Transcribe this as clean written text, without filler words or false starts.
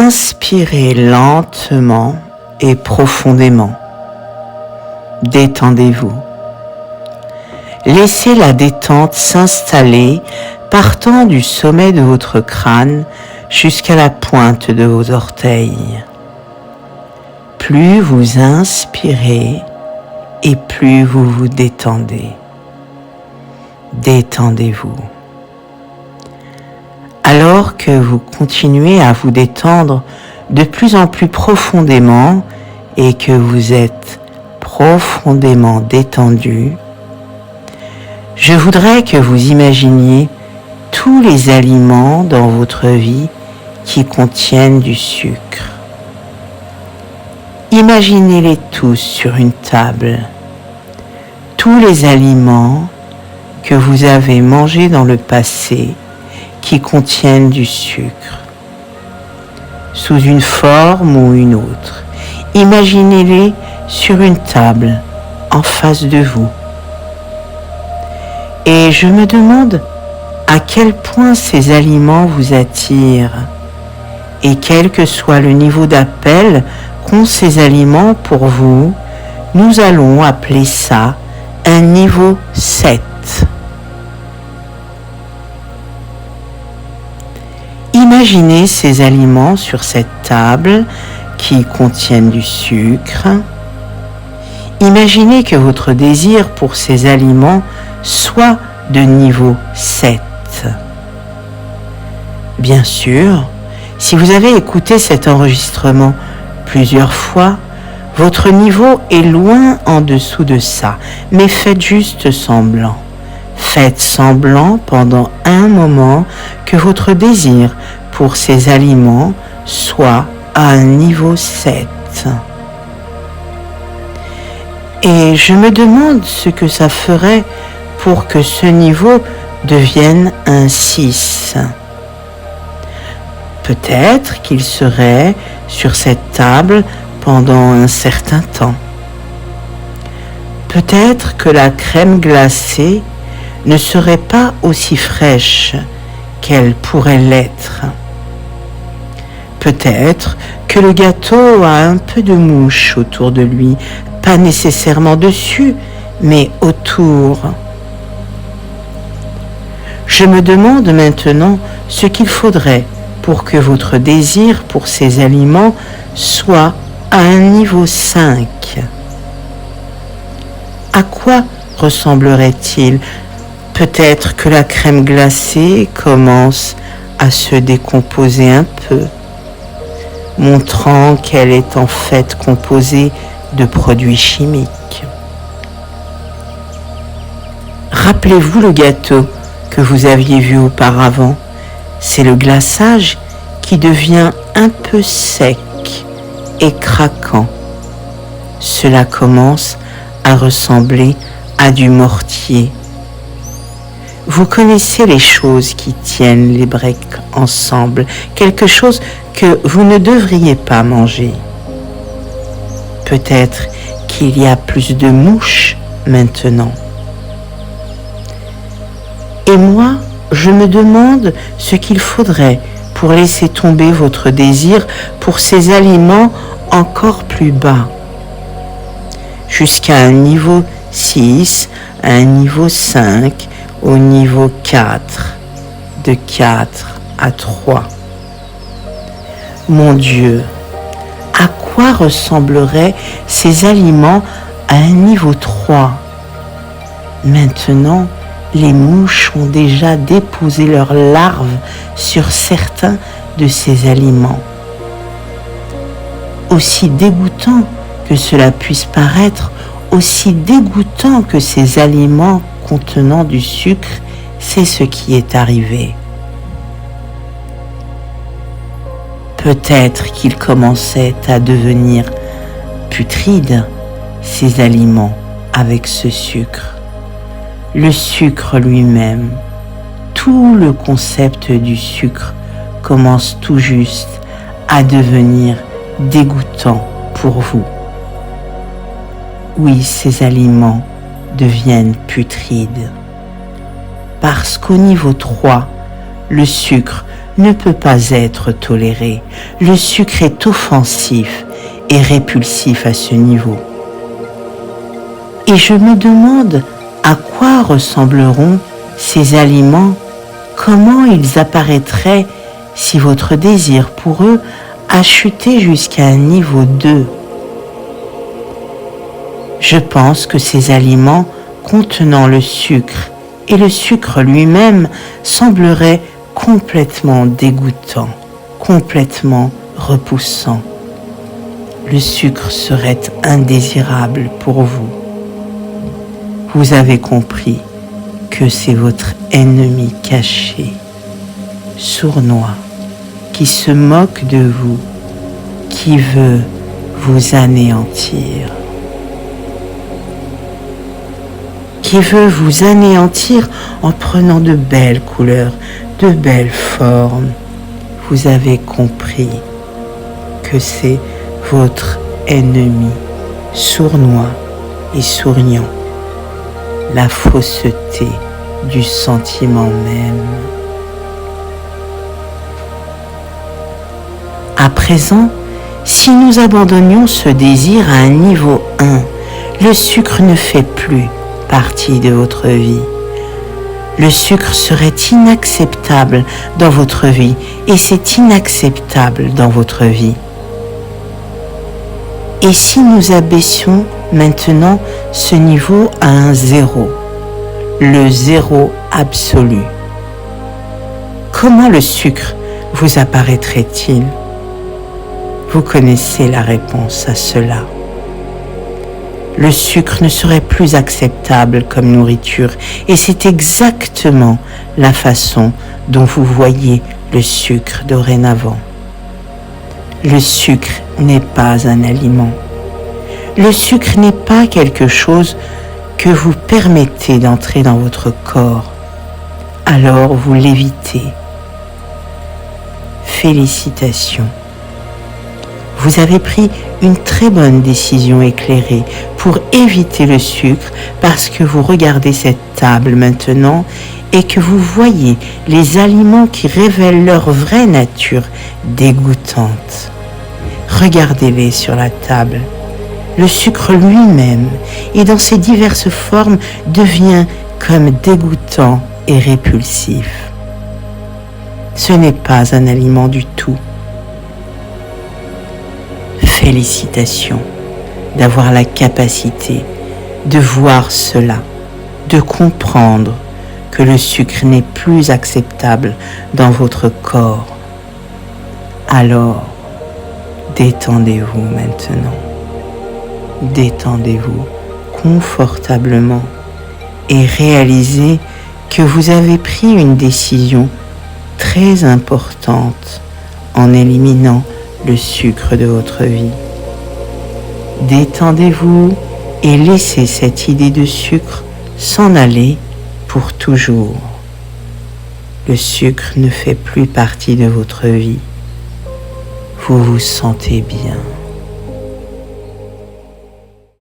Inspirez lentement et profondément. Détendez-vous. Laissez la détente s'installer partant du sommet de votre crâne jusqu'à la pointe de vos orteils. Plus vous inspirez et plus vous vous détendez. Détendez-vous. Alors que vous continuez à vous détendre de plus en plus profondément et que vous êtes profondément détendu, je voudrais que vous imaginiez tous les aliments dans votre vie qui contiennent du sucre. Imaginez-les tous sur une table. Tous les aliments que vous avez mangés dans le passé qui contiennent du sucre, sous une forme ou une autre. Imaginez-les sur une table en face de vous. Et je me demande à quel point ces aliments vous attirent et quel que soit le niveau d'appel qu'ont ces aliments pour vous, nous allons appeler ça un niveau 7. Imaginez ces aliments sur cette table qui contiennent du sucre. Imaginez que votre désir pour ces aliments soit de niveau 7. Bien sûr, si vous avez écouté cet enregistrement plusieurs fois, votre niveau est loin en dessous de ça, mais faites juste semblant. Faites semblant pendant un moment que votre désir pour ces aliments soit à un niveau 7. Et je me demande ce que ça ferait pour que ce niveau devienne un 6. Peut-être qu'il serait sur cette table pendant un certain temps. Peut-être que la crème glacée ne serait pas aussi fraîche qu'elle pourrait l'être. Peut-être que le gâteau a un peu de mouche autour de lui, pas nécessairement dessus, mais autour. Je me demande maintenant ce qu'il faudrait pour que votre désir pour ces aliments soit à un niveau 5. À quoi ressemblerait-il ? Peut-être que la crème glacée commence à se décomposer un peu, montrant qu'elle est en fait composée de produits chimiques. Rappelez-vous le gâteau que vous aviez vu auparavant. C'est le glaçage qui devient un peu sec et craquant. Cela commence à ressembler à du mortier. Vous connaissez les choses qui tiennent les briques ensemble, quelque chose que vous ne devriez pas manger. Peut-être qu'il y a plus de mouches maintenant. Et moi, je me demande ce qu'il faudrait pour laisser tomber votre désir pour ces aliments encore plus bas, jusqu'à un niveau 6, à un niveau 5, au niveau 4, de 4 à 3. Mon Dieu, à quoi ressembleraient ces aliments à un niveau 3? Maintenant, les mouches ont déjà déposé leurs larves sur certains de ces aliments. Aussi dégoûtant que cela puisse paraître, aussi dégoûtant que ces aliments contenant du sucre, c'est ce qui est arrivé. Peut-être qu'ils commençaient à devenir putrides, ces aliments, avec ce sucre. Le sucre lui-même, tout le concept du sucre commence tout juste à devenir dégoûtant pour vous. Oui, ces aliments deviennent putrides. Parce qu'au niveau 3, le sucre ne peut pas être toléré. Le sucre est offensif et répulsif à ce niveau. Et je me demande à quoi ressembleront ces aliments, comment ils apparaîtraient si votre désir pour eux a chuté jusqu'à un niveau 2. Je pense que ces aliments contenant le sucre et le sucre lui-même sembleraient complètement dégoûtants, complètement repoussants. Le sucre serait indésirable pour vous. Vous avez compris que c'est votre ennemi caché, sournois, qui se moque de vous, qui veut vous anéantir. Qui veut vous anéantir en prenant de belles couleurs, de belles formes. Vous avez compris que c'est votre ennemi, sournois et souriant, la fausseté du sentiment même. À présent, si nous abandonnions ce désir à un niveau 1, le sucre ne fait plus partie de votre vie. Le sucre serait inacceptable dans votre vie et c'est inacceptable dans votre vie. Et si nous abaissions maintenant ce niveau à un 0, le 0 absolu, comment le sucre vous apparaîtrait-il? Vous connaissez la réponse à cela. Le sucre ne serait plus acceptable comme nourriture et c'est exactement la façon dont vous voyez le sucre dorénavant. Le sucre n'est pas un aliment. Le sucre n'est pas quelque chose que vous permettez d'entrer dans votre corps. Alors vous l'évitez. Félicitations. Vous avez pris une très bonne décision éclairée pour éviter le sucre parce que vous regardez cette table maintenant et que vous voyez les aliments qui révèlent leur vraie nature dégoûtante. Regardez-les sur la table. Le sucre lui-même et dans ses diverses formes devient comme dégoûtant et répulsif. Ce n'est pas un aliment du tout. Félicitations d'avoir la capacité de voir cela, de comprendre que le sucre n'est plus acceptable dans votre corps. Alors, détendez-vous maintenant. Détendez-vous confortablement et réalisez que vous avez pris une décision très importante en éliminant le sucre de votre vie. Détendez-vous et laissez cette idée de sucre s'en aller pour toujours. Le sucre ne fait plus partie de votre vie. Vous vous sentez bien.